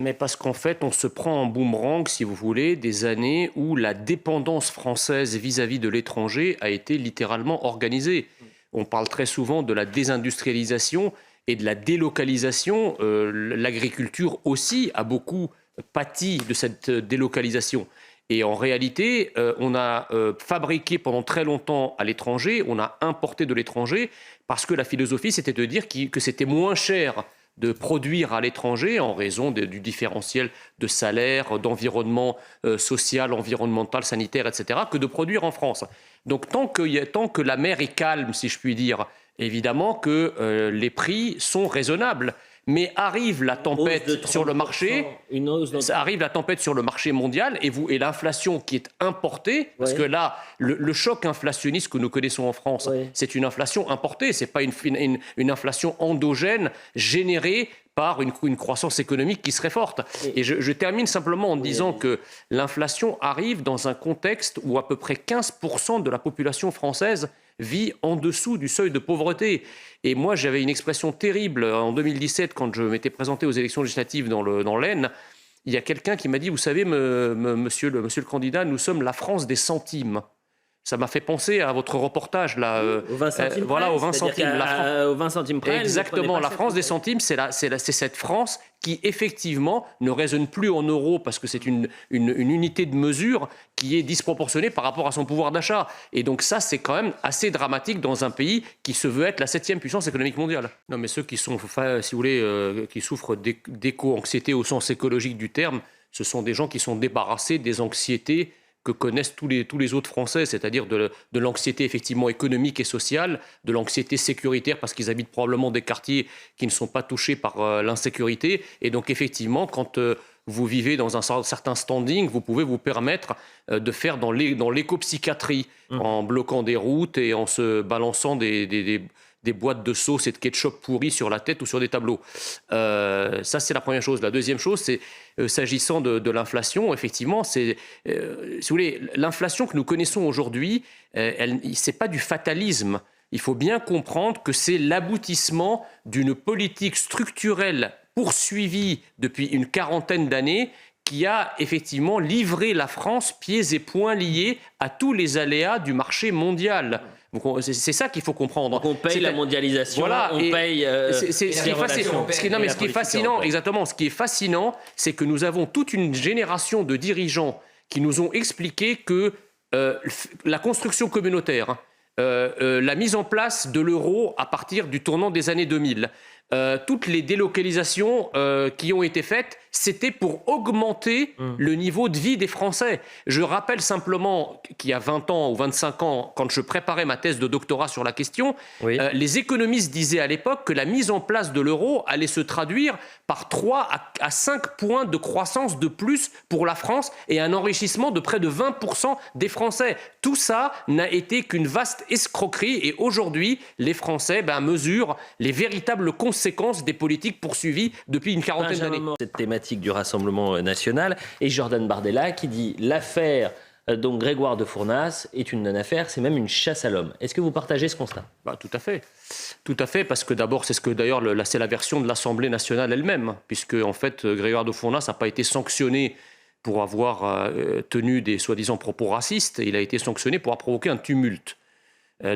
Mais parce qu'en fait, on se prend en boomerang, si vous voulez, des années où la dépendance française vis-à-vis de l'étranger a été littéralement organisée. On parle très souvent de la désindustrialisation et de la délocalisation. L'agriculture aussi a beaucoup pâti de cette délocalisation. Et en réalité, on a fabriqué pendant très longtemps à l'étranger, on a importé de l'étranger, parce que la philosophie, c'était de dire que c'était moins cher de produire à l'étranger en raison du différentiel de salaire, d'environnement social, environnemental, sanitaire, etc., que de produire en France. Donc tant que la mer est calme, si je puis dire, évidemment que les prix sont raisonnables. Mais arrive la tempête sur le marché, arrive la tempête sur le marché mondial et l'inflation qui est importée, parce que là, le choc inflationniste que nous connaissons en France, c'est une inflation importée, c'est pas une inflation endogène générée par une croissance économique qui serait forte. Et je termine simplement en disant que l'inflation arrive dans un contexte où à peu près 15% de la population française vit en dessous du seuil de pauvreté. Et moi, j'avais une expression terrible en 2017, quand je m'étais présenté aux élections législatives dans l'Aisne. Il y a quelqu'un qui m'a dit, vous savez, monsieur le candidat, nous sommes la France des centimes. Ça m'a fait penser à votre reportage là. Au 20 centimes voilà, au 20 centimes. Au 20 centimes près. Exactement, la France des centimes, c'est cette France qui effectivement ne raisonne plus en euros parce que c'est une unité de mesure qui est disproportionnée par rapport à son pouvoir d'achat. Et donc ça, c'est quand même assez dramatique dans un pays qui se veut être la 7e puissance économique mondiale. Non, mais ceux qui sont, si vous voulez, qui souffrent d'éco-anxiété au sens écologique du terme, ce sont des gens qui sont débarrassés des anxiétés que connaissent tous les autres Français, c'est-à-dire de l'anxiété effectivement économique et sociale, de l'anxiété sécuritaire parce qu'ils habitent probablement des quartiers qui ne sont pas touchés par l'insécurité. Et donc effectivement, quand vous vivez dans un certain standing, vous pouvez vous permettre de faire dans l'éco-psychiatrie, en bloquant des routes et en se balançant des boîtes de sauce et de ketchup pourris sur la tête ou sur des tableaux. Ça, c'est la première chose. La deuxième chose, c'est s'agissant de l'inflation, effectivement, si vous voulez, l'inflation que nous connaissons aujourd'hui, c'est pas du fatalisme. Il faut bien comprendre que c'est l'aboutissement d'une politique structurelle poursuivie depuis une quarantaine d'années qui a effectivement livré la France pieds et poings liés à tous les aléas du marché mondial. Donc c'est ça qu'il faut comprendre. Donc on paye la mondialisation, voilà, on paye... Ce qui est fascinant, exactement, ce qui est fascinant, c'est que nous avons toute une génération de dirigeants qui nous ont expliqué que la construction communautaire, la mise en place de l'euro à partir du tournant des années 2000, toutes les délocalisations qui ont été faites, c'était pour augmenter le niveau de vie des Français. Je rappelle simplement qu'il y a 20 ans ou 25 ans, quand je préparais ma thèse de doctorat sur la question, les économistes disaient à l'époque que la mise en place de l'euro allait se traduire par 3 à 5 points de croissance de plus pour la France et un enrichissement de près de 20% des Français. Tout ça n'a été qu'une vaste escroquerie et aujourd'hui, les Français mesurent les véritables conséquences des politiques poursuivies depuis une quarantaine d'années. Cette thématique du Rassemblement national et Jordan Bardella qui dit l'affaire donc Grégoire de Fournas est une non-affaire, c'est même une chasse à l'homme. Est-ce que vous partagez ce constat ? Tout à fait. Tout à fait, parce que d'abord, c'est la version de l'Assemblée nationale elle-même, puisque en fait, Grégoire de Fournas n'a pas été sanctionné pour avoir tenu des soi-disant propos racistes, il a été sanctionné pour avoir provoqué un tumulte.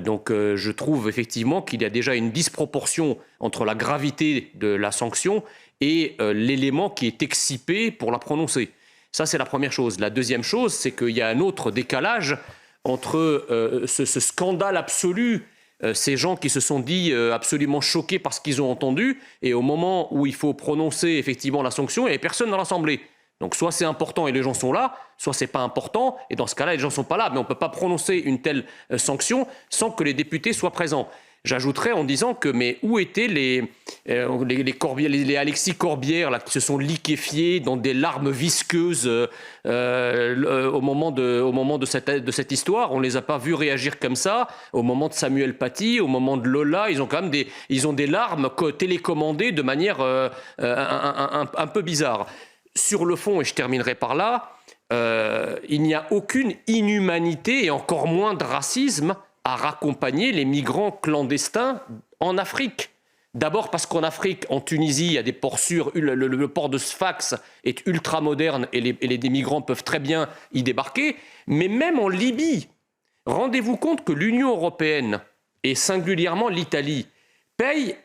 Donc je trouve effectivement qu'il y a déjà une disproportion entre la gravité de la sanction et l'élément qui est excipé pour la prononcer. Ça, c'est la première chose. La deuxième chose, c'est qu'il y a un autre décalage entre ce scandale absolu, ces gens qui se sont dit absolument choqués par ce qu'ils ont entendu, et au moment où il faut prononcer effectivement la sanction, il n'y avait personne dans l'Assemblée. Donc soit c'est important et les gens sont là, soit c'est pas important, et dans ce cas-là, les gens ne sont pas là. Mais on ne peut pas prononcer une telle sanction sans que les députés soient présents. J'ajouterais en disant que, mais où étaient les Alexis Corbière là, qui se sont liquéfiés dans des larmes visqueuses au moment de cette histoire. On ne les a pas vus réagir comme ça. Au moment de Samuel Paty, au moment de Lola, ils ont quand même des larmes télécommandées de manière un peu bizarre. Sur le fond, et je terminerai par là, il n'y a aucune inhumanité et encore moins de racisme à raccompagner les migrants clandestins en Afrique. D'abord parce qu'en Afrique, en Tunisie, il y a des ports sûrs. Le port de Sfax est ultra moderne et les migrants peuvent très bien y débarquer. Mais même en Libye, rendez-vous compte que l'Union européenne, et singulièrement l'Italie, paye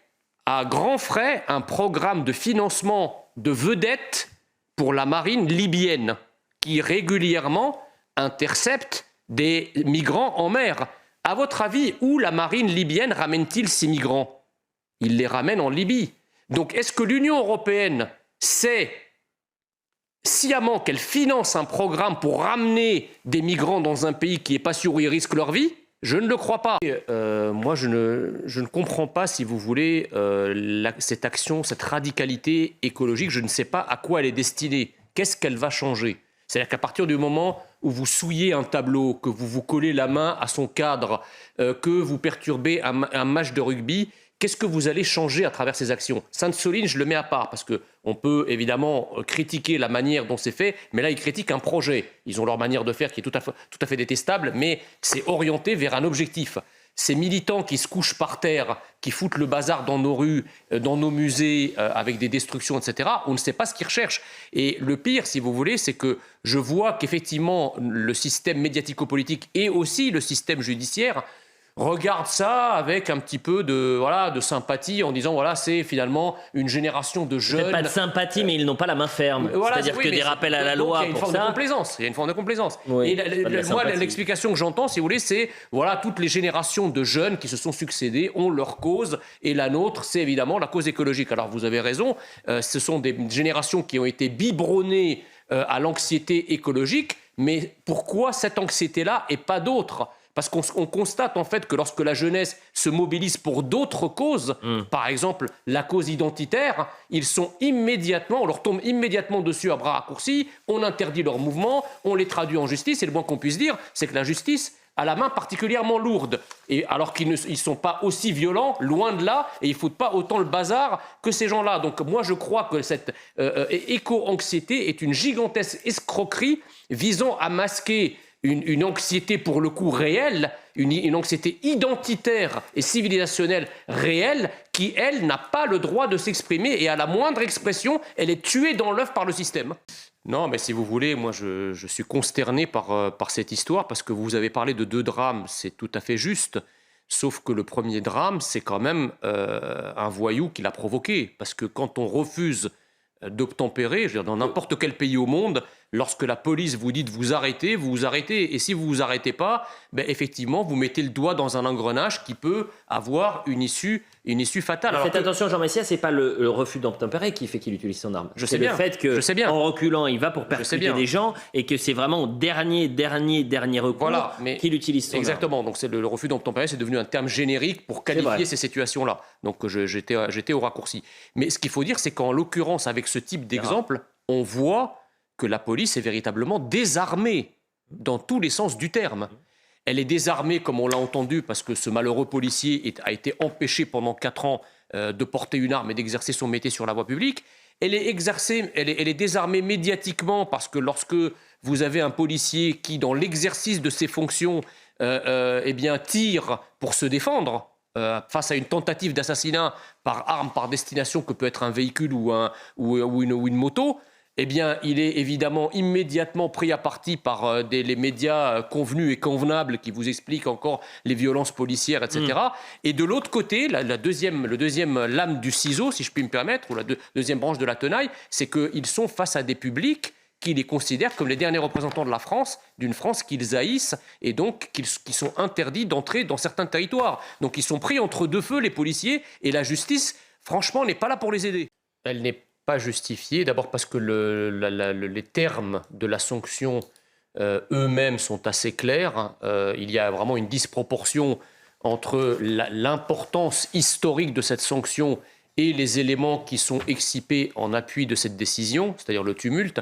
à grands frais un programme de financement de vedettes pour la marine libyenne, qui régulièrement intercepte des migrants en mer. À votre avis, où la marine libyenne ramène-t-il ces migrants ? Il les ramène en Libye. Donc est-ce que l'Union européenne sait sciemment qu'elle finance un programme pour ramener des migrants dans un pays qui n'est pas sûr où ils risquent leur vie ? Je ne le crois pas. Moi, je ne comprends pas, si vous voulez, cette action, cette radicalité écologique. Je ne sais pas à quoi elle est destinée. Qu'est-ce qu'elle va changer ? C'est-à-dire qu'à partir du moment où vous souillez un tableau, que vous vous collez la main à son cadre, que vous perturbez un match de rugby, qu'est-ce que vous allez changer à travers ces actions ? Sainte-Soline, je le mets à part, parce qu'on peut évidemment critiquer la manière dont c'est fait, mais là, ils critiquent un projet. Ils ont leur manière de faire qui est tout à fait détestable, mais c'est orienté vers un objectif. Ces militants qui se couchent par terre, qui foutent le bazar dans nos rues, dans nos musées, avec des destructions, etc., on ne sait pas ce qu'ils recherchent. Et le pire, si vous voulez, c'est que je vois qu'effectivement, le système médiatico-politique et aussi le système judiciaire regarde ça avec un petit peu de sympathie en disant voilà, c'est finalement une génération de jeunes. Peut-être pas de sympathie, mais ils n'ont pas la main ferme. Voilà, c'est-à-dire que des rappels à la loi. Il y a une forme de complaisance. Il y a une forme de complaisance. Oui, et moi, l'explication que j'entends, si vous voulez, c'est voilà, toutes les générations de jeunes qui se sont succédés ont leur cause et la nôtre, c'est évidemment la cause écologique. Alors vous avez raison, ce sont des générations qui ont été biberonnées à l'anxiété écologique, mais pourquoi cette anxiété-là et pas d'autres ? Parce qu'on constate en fait que lorsque la jeunesse se mobilise pour d'autres causes, par exemple la cause identitaire, on leur tombe immédiatement dessus à bras raccourcis, on interdit leurs mouvements, on les traduit en justice, et le moins qu'on puisse dire, c'est que la justice a la main particulièrement lourde. Et alors qu'ils ne sont pas aussi violents, loin de là, et ils ne foutent pas autant le bazar que ces gens-là. Donc moi je crois que cette éco-anxiété est une gigantesque escroquerie visant à masquer une anxiété pour le coup réelle, une anxiété identitaire et civilisationnelle réelle qui, elle, n'a pas le droit de s'exprimer et à la moindre expression, elle est tuée dans l'œuf par le système. Non, mais si vous voulez, moi je suis consterné par cette histoire parce que vous avez parlé de 2 drames, c'est tout à fait juste. Sauf que le premier drame, c'est quand même un voyou qui l'a provoqué. Parce que quand on refuse d'obtempérer, je veux dire, dans n'importe quel pays au monde, lorsque la police vous dit de vous arrêter, vous vous arrêtez. Et si vous vous arrêtez pas, effectivement, vous mettez le doigt dans un engrenage qui peut avoir une issue fatale. Faites attention, Jean Messia, c'est pas le refus d'obtempérer qui fait qu'il utilise son arme. C'est le fait que, en reculant, il va pour persécuter des gens et que c'est vraiment au dernier recours qu'il utilise son arme. Exactement. Donc le refus d'obtempérer, c'est devenu un terme générique pour qualifier ces situations-là. Donc j'étais au raccourci. Mais ce qu'il faut dire, c'est qu'en l'occurrence, avec ce type d'exemple, on voit que la police est véritablement désarmée dans tous les sens du terme. Elle est désarmée, comme on l'a entendu, parce que ce malheureux policier a été empêché pendant 4 ans de porter une arme et d'exercer son métier sur la voie publique. Elle est désarmée médiatiquement parce que lorsque vous avez un policier qui, dans l'exercice de ses fonctions, tire pour se défendre face à une tentative d'assassinat par arme, par destination que peut être un véhicule ou une moto, il est évidemment immédiatement pris à partie par les médias convenus et convenables qui vous expliquent encore les violences policières, etc. Et de l'autre côté, le deuxième lame du ciseau, si je puis me permettre, ou la deuxième branche de la tenaille, c'est qu'ils sont face à des publics qui les considèrent comme les derniers représentants de la France, d'une France qu'ils haïssent, et donc qui sont interdits d'entrer dans certains territoires. Donc ils sont pris entre 2 feux, les policiers, et la justice, franchement, n'est pas là pour les aider. Elle n'est pas justifiée, d'abord parce que les termes de la sanction eux-mêmes sont assez clairs. Il y a vraiment une disproportion entre l'importance historique de cette sanction et les éléments qui sont excipés en appui de cette décision, c'est-à-dire le tumulte.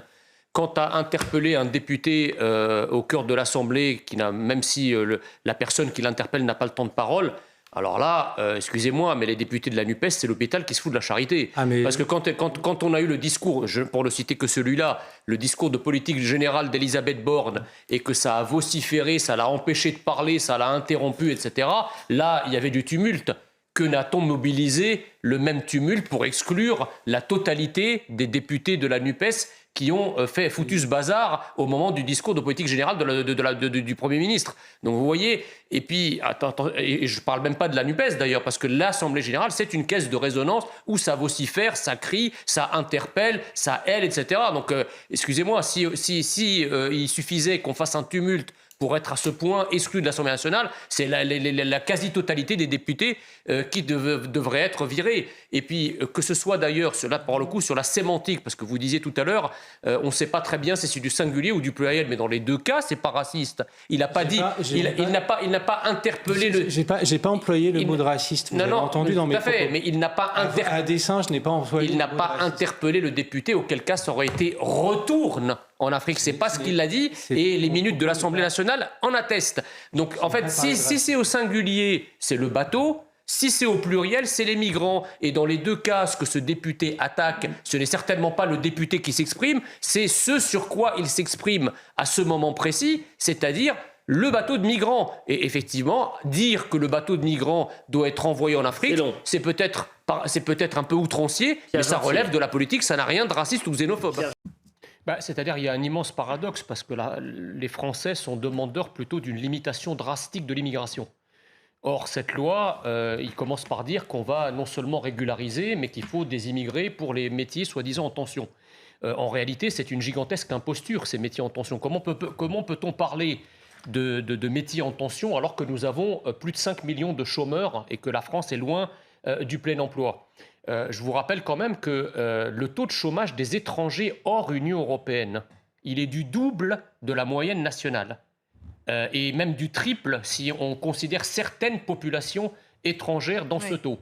Quant à interpeller un député au cœur de l'Assemblée, même si la personne qui l'interpelle n'a pas le temps de parole, alors là, excusez-moi, mais les députés de la NUPES, c'est l'hôpital qui se fout de la charité. Parce que quand on a eu le discours, pour ne citer que celui-là, le discours de politique générale d'Elisabeth Borne, et que ça a vociféré, ça l'a empêché de parler, ça l'a interrompu, etc., là, il y avait du tumulte. que n'a-t-on mobilisé le même tumulte pour exclure la totalité des députés de la NUPES qui ont fait foutu ce bazar au moment du discours de politique générale du Premier ministre. Donc vous voyez, et puis, et je ne parle même pas de la NUPES d'ailleurs, parce que l'Assemblée générale, c'est une caisse de résonance où ça vocifère, ça crie, ça interpelle, ça hèle, etc. Donc, excusez-moi, si il suffisait qu'on fasse un tumulte pour être à ce point exclu de l'Assemblée nationale, c'est la quasi-totalité des députés qui devraient être virés. Et puis, que ce soit d'ailleurs, là, pour le coup, sur la sémantique, parce que vous disiez tout à l'heure, on ne sait pas très bien si c'est du singulier ou du pluriel, mais dans les deux cas, c'est pas raciste. Il n'a pas dit, il n'a pas interpellé le... J'ai pas employé le mot de raciste, vous avez entendu dans mes propos. Mais il n'a pas à dessein, je n'ai pas employé il n'a pas interpellé le député, auquel cas ça aurait été retourne en Afrique. C'est pas ce qu'il a dit, et les minutes de l'Assemblée nationale en attestent. Donc, en fait, si c'est au singulier, c'est le bateau. Si c'est au pluriel, c'est les migrants. Et dans les deux cas, ce que ce député attaque, ce n'est certainement pas le député qui s'exprime, c'est ce sur quoi il s'exprime à ce moment précis, c'est-à-dire le bateau de migrants. Et effectivement, dire que le bateau de migrants doit être envoyé en Afrique, c'est peut-être un peu outrancier, mais ça relève de la politique, ça n'a rien de raciste ou xénophobe. C'est-à-dire il y a un immense paradoxe, parce que les Français sont demandeurs plutôt d'une limitation drastique de l'immigration. Or, cette loi, il commence par dire qu'on va non seulement régulariser, mais qu'il faut des immigrés pour les métiers soi-disant en tension. En réalité, c'est une gigantesque imposture, ces métiers en tension. Comment peut-on parler de métiers en tension alors que nous avons plus de 5 millions de chômeurs et que la France est loin du plein emploi ? Je vous rappelle quand même que le taux de chômage des étrangers hors Union européenne, il est du double de la moyenne nationale. Et même du triple si on considère certaines populations étrangères dans ce taux.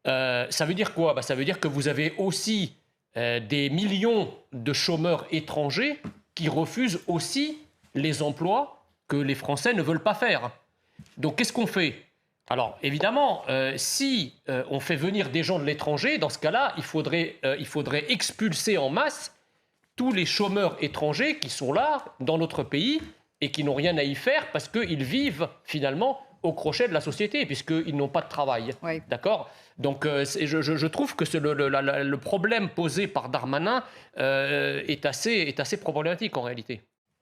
Ça veut dire quoi ? Ça veut dire que vous avez aussi des millions de chômeurs étrangers qui refusent aussi les emplois que les Français ne veulent pas faire. Donc qu'est-ce qu'on fait ? Alors évidemment, si on fait venir des gens de l'étranger, dans ce cas-là, il faudrait expulser en masse tous les chômeurs étrangers qui sont là, dans notre pays, et qui n'ont rien à y faire parce qu'ils vivent finalement au crochet de la société, puisqu'ils n'ont pas de travail. Oui. D'accord ? Donc je trouve que le problème posé par Darmanin est assez problématique en réalité.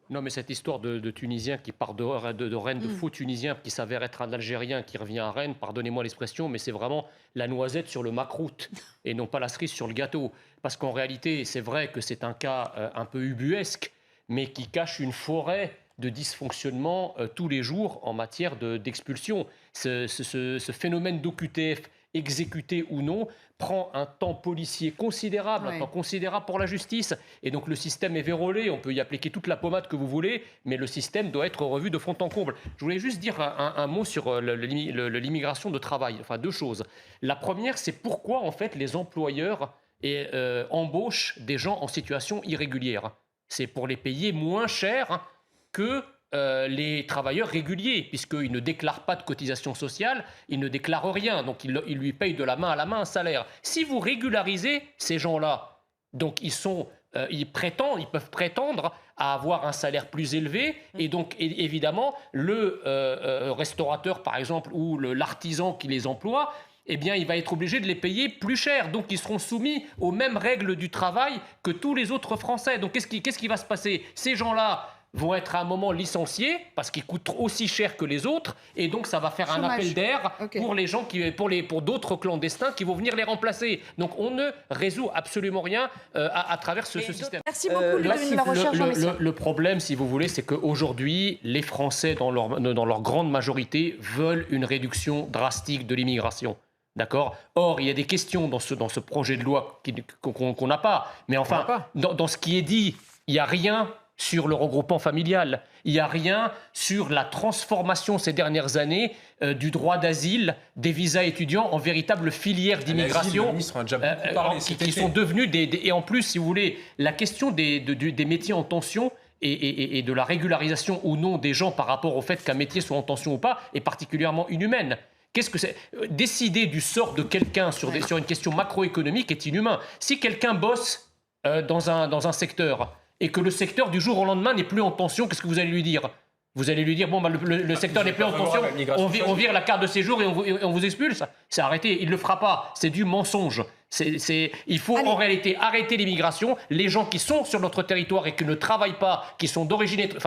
Non, mais cette histoire de Tunisien qui part de Rennes, de faux Tunisien qui s'avère être un Algérien qui revient à Rennes, pardonnez-moi l'expression, mais c'est vraiment la noisette sur le macroute et non pas la cerise sur le gâteau. Parce qu'en réalité, c'est vrai que c'est un cas un peu ubuesque, mais qui cache une forêt de dysfonctionnement tous les jours en matière d'expulsion. Ce phénomène d'OQTF, exécuté ou non, prend un temps policier considérable, un temps considérable pour la justice. Et donc le système est vérolé, on peut y appliquer toute la pommade que vous voulez, mais le système doit être revu de fond en comble. Je voulais juste dire un mot sur l'immigration de travail, enfin deux choses. La première, c'est pourquoi en fait les employeurs embauchent des gens en situation irrégulière. C'est pour les payer moins cher que les travailleurs réguliers, puisqu'ils ne déclarent pas de cotisation sociale, ils ne déclarent rien, donc ils lui payent de la main à la main un salaire. Si vous régularisez ces gens-là, donc ils peuvent prétendre à avoir un salaire plus élevé, et donc évidemment le restaurateur par exemple ou l'artisan qui les emploie, eh bien, il va être obligé de les payer plus cher. Donc, ils seront soumis aux mêmes règles du travail que tous les autres Français. Donc, qu'est-ce qui va se passer ? Ces gens-là vont être à un moment licenciés parce qu'ils coûtent aussi cher que les autres, et donc ça va faire un appel d'air pour les gens pour d'autres clandestins qui vont venir les remplacer. Donc on ne résout absolument rien à travers ce système. Merci beaucoup. Le problème, si vous voulez, c'est qu'aujourd'hui, les Français, dans leur grande majorité, veulent une réduction drastique de l'immigration. D'accord ? Or, il y a des questions dans ce projet de loi qu'on n'a pas. Mais enfin, dans ce qui est dit, il n'y a rien sur le regroupement familial. Il n'y a rien sur la transformation ces dernières années du droit d'asile, des visas étudiants en véritable filière d'immigration qui sont devenus et en plus, si vous voulez, la question des métiers en tension et de la régularisation ou non des gens par rapport au fait qu'un métier soit en tension ou pas est particulièrement inhumaine. Qu'est-ce que c'est ? Décider du sort de quelqu'un sur une question macroéconomique est inhumain. Si quelqu'un bosse dans un secteur et que le secteur du jour au lendemain n'est plus en tension, qu'est-ce que vous allez lui dire ? Vous allez lui dire, bon, bah, le secteur n'est plus en tension, on vire la carte de séjour et on vous expulse. C'est arrêté, il ne le fera pas. C'est du mensonge. Il faut en réalité arrêter l'immigration. Les gens qui sont sur notre territoire et qui ne travaillent pas, qui sont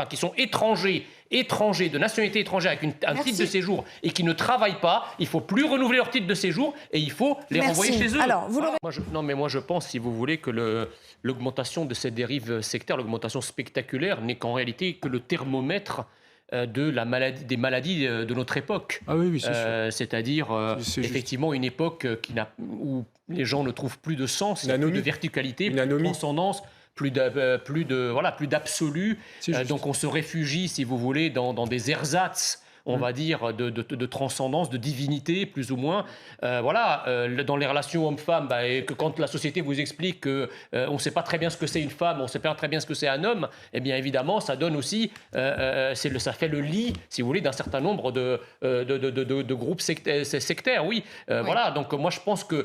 qui sont étrangers, de nationalité étrangère avec un titre de séjour et qui ne travaillent pas, il ne faut plus renouveler leur titre de séjour et il faut les renvoyer chez eux. Alors, moi je pense, si vous voulez, que l'augmentation de cette dérive sectaire, l'augmentation spectaculaire, n'est qu'en réalité que le thermomètre des maladies de notre époque. Ah oui, c'est sûr. C'est-à-dire effectivement une époque où les gens ne trouvent plus de sens, plus de verticalité, plus de transcendance, plus d'absolu. Donc on se réfugie, si vous voulez, dans des ersatz, on va dire, de transcendance, de divinité, plus ou moins. Dans les relations hommes-femmes, et que quand la société vous explique qu'on ne sait pas très bien ce que c'est une femme, on ne sait pas très bien ce que c'est un homme, eh bien évidemment, ça donne aussi, ça fait le lit, si vous voulez, d'un certain nombre de groupes sectaires, oui. Voilà, donc moi je pense que,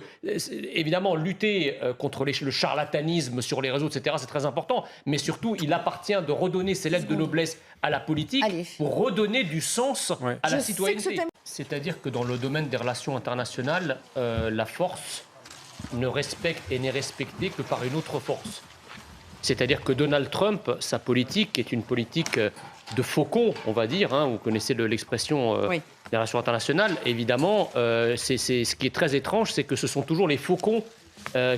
évidemment, lutter contre le charlatanisme sur les réseaux, etc., c'est très important, mais surtout, il appartient de redonner ces lettres de noblesse à la politique pour redonner du sens à la citoyenneté. C'est-à-dire que dans le domaine des relations internationales, la force ne respecte et n'est respectée que par une autre force. C'est-à-dire que Donald Trump, sa politique est une politique de faucon, on va dire. Vous connaissez l'expression des relations internationales. Évidemment, ce qui est très étrange, c'est que ce sont toujours les faucons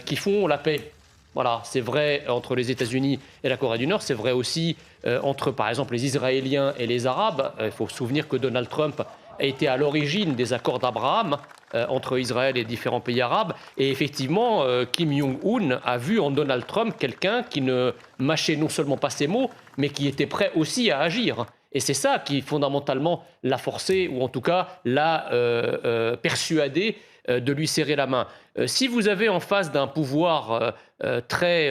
qui font la paix. Voilà, c'est vrai entre les États-Unis et la Corée du Nord, c'est vrai aussi entre, par exemple, les Israéliens et les Arabes. Il faut se souvenir que Donald Trump a été à l'origine des accords d'Abraham entre Israël et différents pays arabes. Et effectivement, Kim Jong-un a vu en Donald Trump quelqu'un qui ne mâchait non seulement pas ses mots, mais qui était prêt aussi à agir. Et c'est ça qui, fondamentalement, l'a forcé, ou en tout cas l'a persuadé de lui serrer la main. Si vous avez en face d'un pouvoir très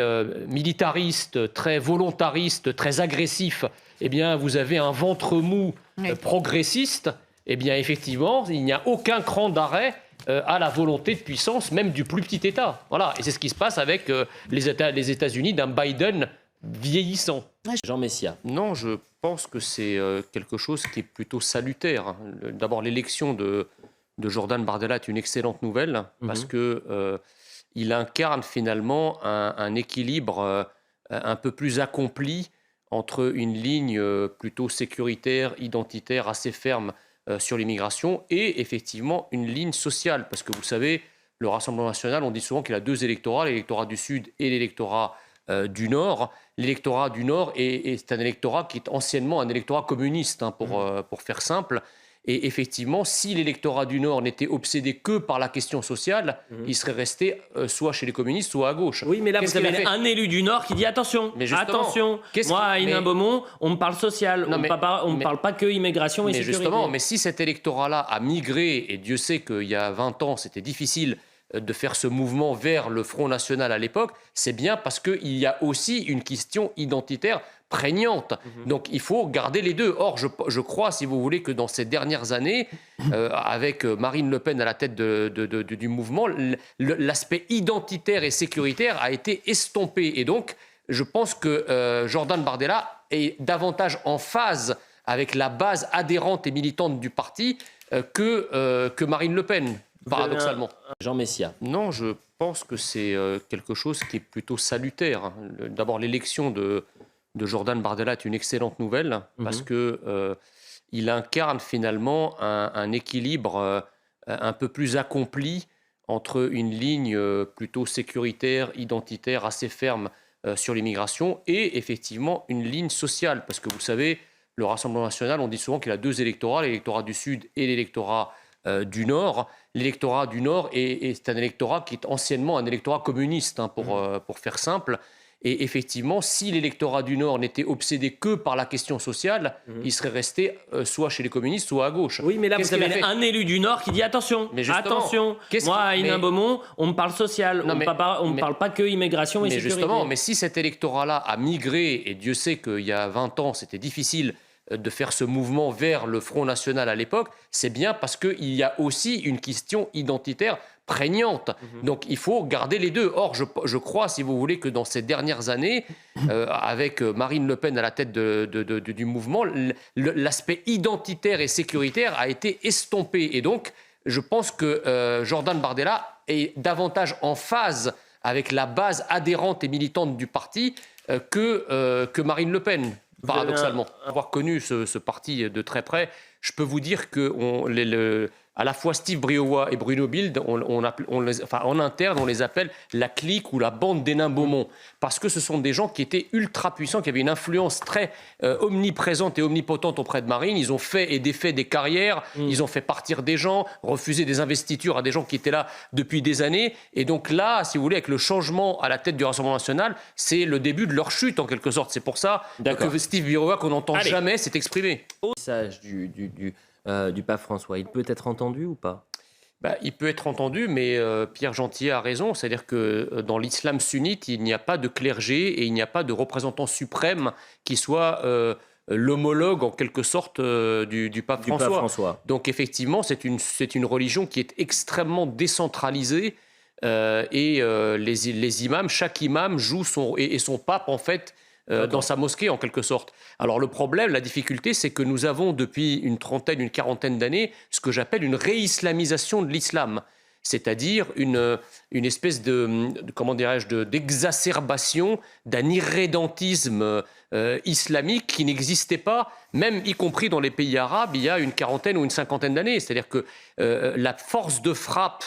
militariste, très volontariste, très agressif, eh bien, vous avez un ventre mou progressiste, eh bien, effectivement, il n'y a aucun cran d'arrêt à la volonté de puissance, même du plus petit État. Voilà. Et c'est ce qui se passe avec les États-Unis d'un Biden vieillissant. Jean Messia. Non, je pense que c'est quelque chose qui est plutôt salutaire. D'abord, l'élection de Jordan Bardella est une excellente nouvelle parce que il incarne finalement un équilibre un peu plus accompli entre une ligne plutôt sécuritaire, identitaire, assez ferme sur l'immigration et effectivement une ligne sociale. Parce que vous savez, le Rassemblement national, on dit souvent qu'il a deux électorats, l'électorat du Sud et l'électorat du Nord. L'électorat du Nord est un électorat qui est anciennement un électorat communiste, pour faire simple. Et effectivement, si l'électorat du Nord n'était obsédé que par la question sociale, il serait resté soit chez les communistes, soit à gauche. Oui, mais là, vous avez un élu du Nord qui dit attention, moi, à Hénin-Beaumont, on me parle social, on ne parle pas que immigration et sécurité. Justement, mais si cet électorat-là a migré, et Dieu sait qu'il y a 20 ans, c'était difficile de faire ce mouvement vers le Front National à l'époque, c'est bien parce qu'il y a aussi une question identitaire prégnante. Donc il faut garder les deux. Or, je crois, si vous voulez, que dans ces dernières années, avec Marine Le Pen à la tête du mouvement, l'aspect identitaire et sécuritaire a été estompé. Et donc, je pense que Jordan Bardella est davantage en phase avec la base adhérente et militante du parti que Marine Le Pen, paradoxalement. Jean Messia. Non, je pense que c'est quelque chose qui est plutôt salutaire. D'abord, l'élection de Jordan Bardella est une excellente nouvelle parce que il incarne finalement un équilibre un peu plus accompli entre une ligne plutôt sécuritaire, identitaire, assez ferme sur l'immigration et effectivement une ligne sociale. Parce que vous savez, le Rassemblement national, on dit souvent qu'il a deux électorats, l'électorat du Sud et l'électorat du Nord. L'électorat du Nord est un électorat qui est anciennement un électorat communiste, pour faire simple. Et effectivement, si l'électorat du Nord n'était obsédé que par la question sociale, il serait resté soit chez les communistes, soit à gauche. Oui, mais là, vous avez un élu du Nord qui dit attention, moi, à Hénin-Beaumont, on me parle social, on ne parle pas que immigration et sécurité. Justement, mais si cet électorat-là a migré, et Dieu sait qu'il y a 20 ans, c'était difficile de faire ce mouvement vers le Front National à l'époque, c'est bien parce qu'il y a aussi une question identitaire prégnante. Donc il faut garder les deux. Or, je crois, si vous voulez, que dans ces dernières années, avec Marine Le Pen à la tête du mouvement, l'aspect identitaire et sécuritaire a été estompé. Et donc, je pense que Jordan Bardella est davantage en phase avec la base adhérente et militante du parti que Marine Le Pen, paradoxalement. Avoir connu ce parti de très près, je peux vous dire que à la fois Steve Briois et Bruno Bilde, en interne, on les appelle la clique ou la bande des nains Beaumont, parce que ce sont des gens qui étaient ultra puissants, qui avaient une influence très omniprésente et omnipotente auprès de Marine. Ils ont fait et défait des carrières, ils ont fait partir des gens, refusé des investitures à des gens qui étaient là depuis des années. Et donc là, si vous voulez, avec le changement à la tête du Rassemblement national, c'est le début de leur chute en quelque sorte. C'est pour ça que Steve Briois, qu'on n'entend jamais, s'est exprimé. Au message du pape François, il peut être entendu ou pas ? Il peut être entendu, mais Pierre Gentillet a raison. C'est-à-dire que dans l'islam sunnite, il n'y a pas de clergé et il n'y a pas de représentant suprême qui soit l'homologue en quelque sorte du pape François. Donc effectivement, c'est une religion qui est extrêmement décentralisée et les imams, chaque imam joue son pape en fait dans sa mosquée en quelque sorte. Alors le problème, la difficulté, c'est que nous avons depuis une quarantaine d'années ce que j'appelle une réislamisation de l'islam, c'est-à-dire une espèce d'exacerbation d'un irrédentisme islamique qui n'existait pas, même y compris dans les pays arabes, il y a une quarantaine ou une cinquantaine d'années. C'est-à-dire que la force de frappe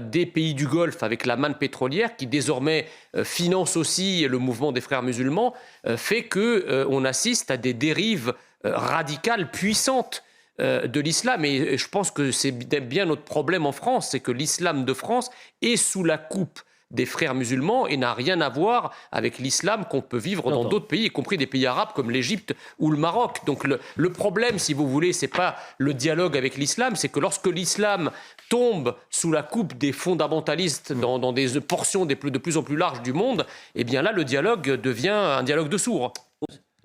des pays du Golfe avec la manne pétrolière qui désormais finance aussi le mouvement des frères musulmans fait qu'on assiste à des dérives radicales puissantes de l'islam. Et je pense que c'est bien notre problème en France, c'est que l'islam de France est sous la coupe des frères musulmans et n'a rien à voir avec l'islam qu'on peut vivre dans d'autres pays, y compris des pays arabes comme l'Égypte ou le Maroc. Donc le problème, si vous voulez, c'est pas le dialogue avec l'islam, c'est que lorsque l'islam tombe sous la coupe des fondamentalistes dans des portions de plus en plus larges du monde, eh bien là, le dialogue devient un dialogue de sourds.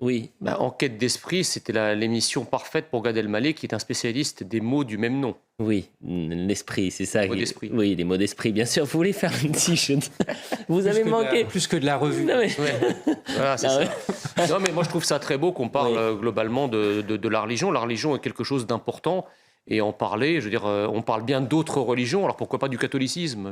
Oui. Enquête d'esprit, c'était l'émission parfaite pour Gad Elmaleh, qui est un spécialiste des mots du même nom. Oui, l'esprit, c'est ça. Les mots d'esprit. Oui, les mots d'esprit, bien sûr. Vous voulez faire un t-shirt. Vous avez manqué. Plus que de la revue. Non, mais... Voilà, c'est ça. Non, mais moi, je trouve ça très beau qu'on parle globalement de la religion. La religion est quelque chose d'important. Et en parler, je veux dire, on parle bien d'autres religions, alors pourquoi pas du catholicisme ?